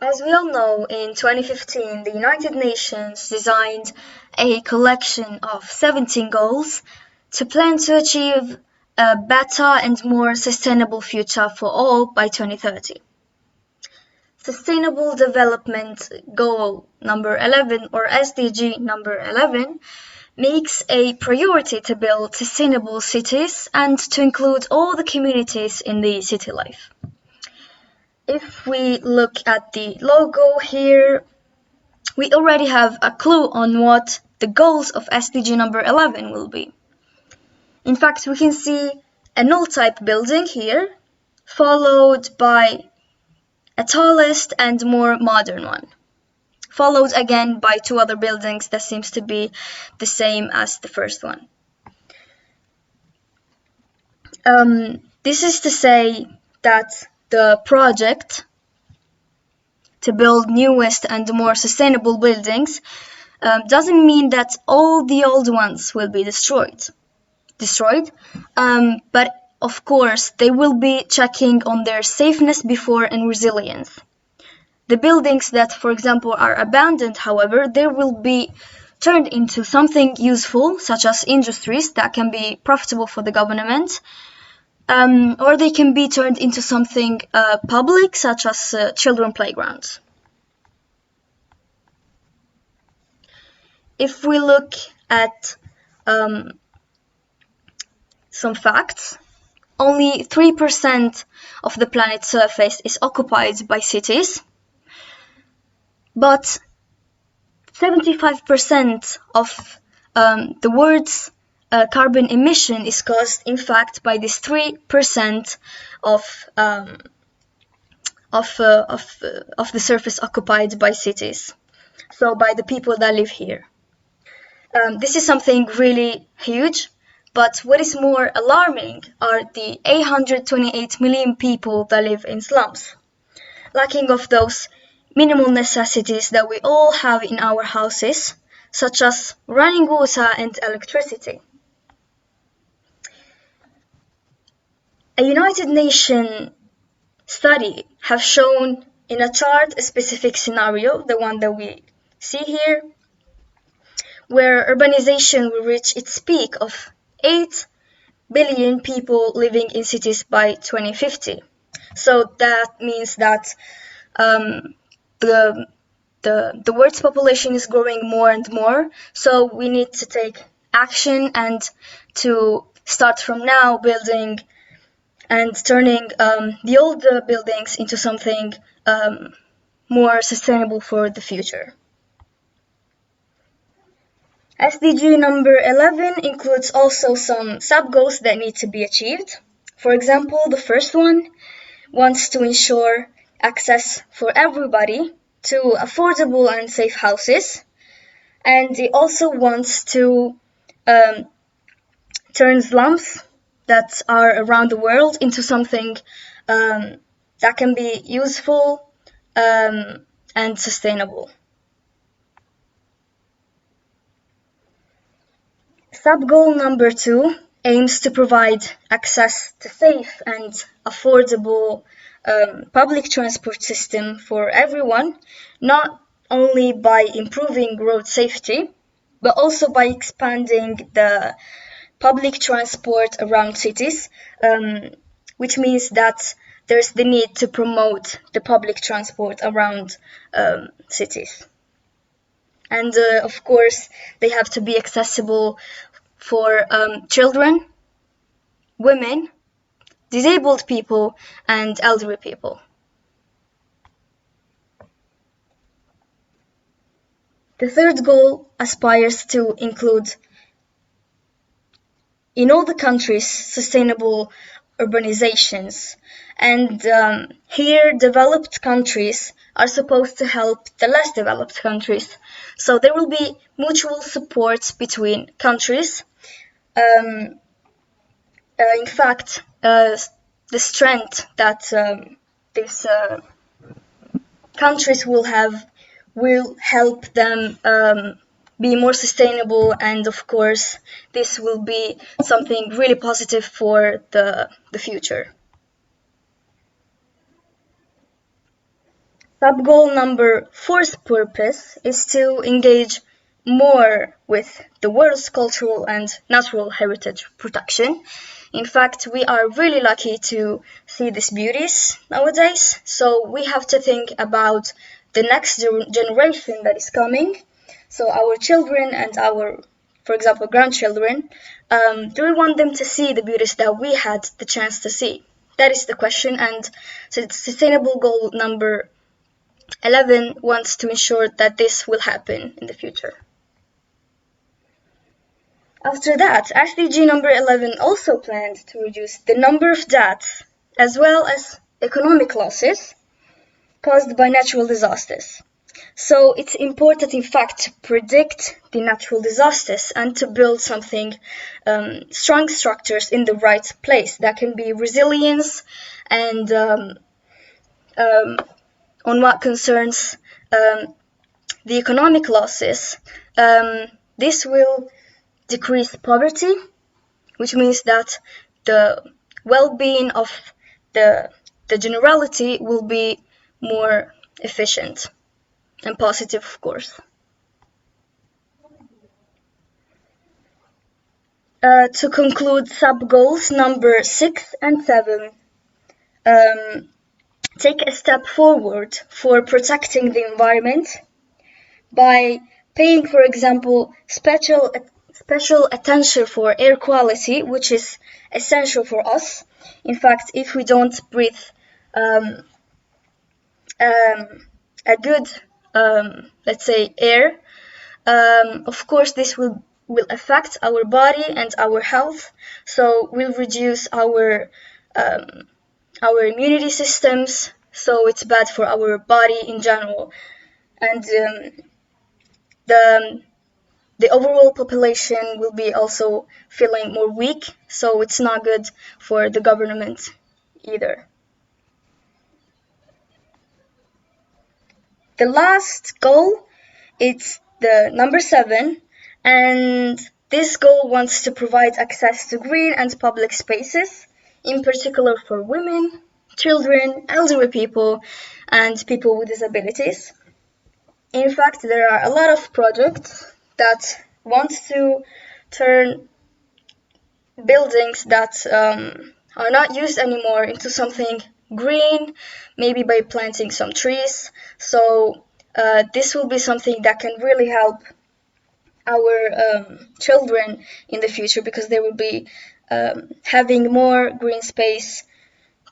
As we all know, in 2015, the United Nations designed a collection of 17 goals to plan to achieve a better and more sustainable future for all by 2030. Sustainable Development Goal number 11, or SDG number 11, makes a priority to build sustainable cities and to include all the communities in the city life. If we look at the logo here, we already have a clue on what the goals of SDG number 11 will be. In fact, we can see a null-type building here, followed by a tallest and more modern one, followed again by two other buildings that seems to be the same as the first one. This is to say that the project to build newest and more sustainable buildings doesn't mean that all the old ones will be destroyed. But of course, they will be checking on their safeness before and resilience. The buildings that, for example, are abandoned, however, they will be turned into something useful, such as industries that can be profitable for the government, or they can be turned into something public, such as children playgrounds. If we look at some facts, only 3% of the planet's surface is occupied by cities, but 75% of the world's carbon emission is caused, in fact, by this 3% of the surface occupied by cities, so by the people that live here. This is something really huge, but what is more alarming are the 828 million people that live in slums, lacking of those minimal necessities that we all have in our houses, such as running water and electricity. A United Nations study have shown in a chart a specific scenario, the one that we see here, where urbanization will reach its peak of 8 billion people living in cities by 2050. So that means that the world's population is growing more and more, so we need to take action and to start from now building and turning the old buildings into something more sustainable for the future. SDG number 11 includes also some sub-goals that need to be achieved. For example, the first one wants to ensure access for everybody to affordable and safe houses, and it also wants to turn slums that are around the world into something that can be useful and sustainable. Sub-goal number 2 aims to provide access to safe and affordable public transport system for everyone, not only by improving road safety, but also by expanding the public transport around cities, which means that there's the need to promote the public transport around cities. And of course, they have to be accessible for children, women, disabled people, and elderly people. The third goal aspires to include in all the countries sustainable urbanizations, and here developed countries are supposed to help the less developed countries. So there will be mutual support between countries. In fact, the strength that these countries will have will help them be more sustainable, and of course this will be something really positive for the future. Sub-goal number fourth purpose is to engage more with the world's cultural and natural heritage protection. In fact, we are really lucky to see these beauties nowadays, so we have to think about the next generation that is coming. So our children and our, for example, grandchildren, do we want them to see the beauties that we had the chance to see? That is the question, and so sustainable goal number 11 wants to ensure that this will happen in the future. After that, SDG number 11 also planned to reduce the number of deaths as well as economic losses caused by natural disasters. So it's important, in fact, to predict the natural disasters and to build something, strong structures in the right place that can be resilience and on what concerns the economic losses, this will decrease poverty, which means that the well-being of the generality will be more efficient and positive, of course. To conclude, sub-goals number 6 and 7 take a step forward for protecting the environment by paying, for example, special attention for air quality, which is essential for us. In fact, if we don't breathe a good, let's say, air, of course, this will affect our body and our health. So will reduce our immunity systems. So it's bad for our body in general, and the overall population will be also feeling more weak, so it's not good for the government either. The last goal, it's the number 7, and this goal wants to provide access to green and public spaces, in particular for women, children, elderly people, and people with disabilities. In fact, there are a lot of projects that want to turn buildings that are not used anymore into something green, maybe by planting some trees. So this will be something that can really help our children in the future, because they will be having more green space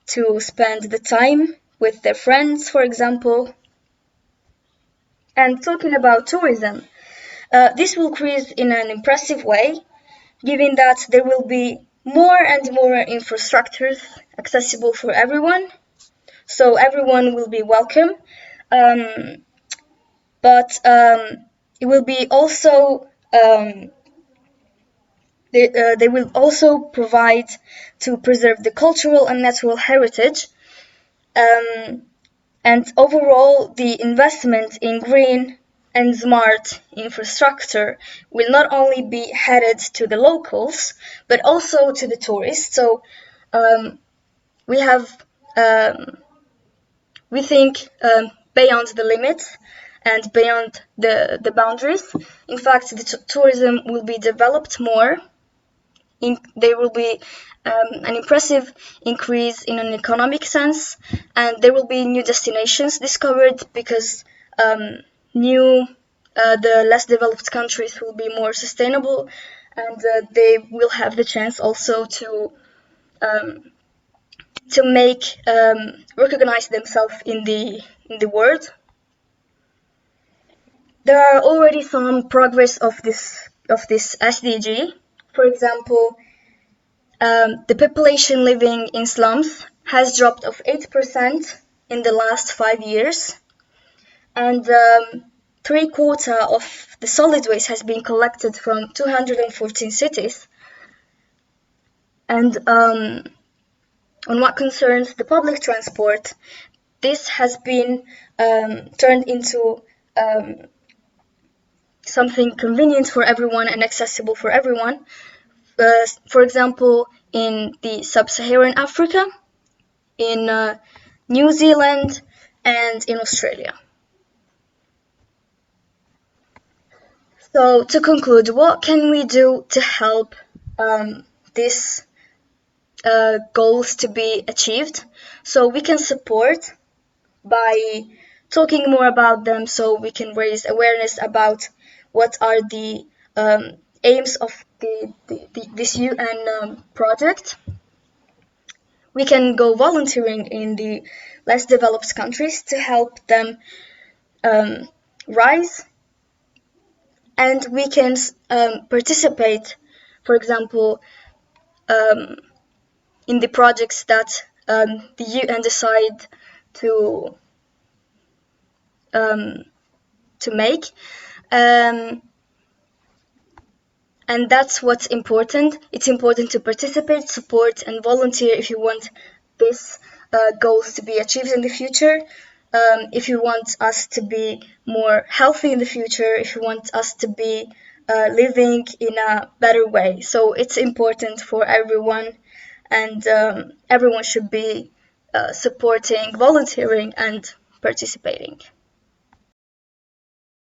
to spend the time with their friends, for example. And talking about tourism, this will increase in an impressive way, given that there will be more and more infrastructures accessible for everyone, so everyone will be welcome. But it will be also they will also provide to preserve the cultural and natural heritage. And overall, the investment in green and smart infrastructure will not only be headed to the locals, but also to the tourists. So we have, we think, beyond the limits and beyond the boundaries. In fact, the tourism will be developed more. There will be an impressive increase in an economic sense, and there will be new destinations discovered, because the less developed countries will be more sustainable, and they will have the chance also to make recognize themselves in the world. There are already some progress of this SDG. For example, the population living in slums has dropped of 8% in the last 5 years, and 3/4 of the solid waste has been collected from 214 cities. And on what concerns the public transport, this has been turned into something convenient for everyone and accessible for everyone. For example, in the sub-Saharan Africa, in New Zealand, and in Australia. So to conclude, what can we do to help these goals to be achieved? So we can support by talking more about them, so we can raise awareness about what are the aims of this UN project. We can go volunteering in the less developed countries to help them um, rise, and we can participate, for example, um, in the projects that the UN decide to um, to make. Um, and that's what's important. It's important to participate, support, and volunteer if you want these goals to be achieved in the future. If you want us to be more healthy in the future, if you want us to be living in a better way. So it's important for everyone, and everyone should be supporting, volunteering, and participating.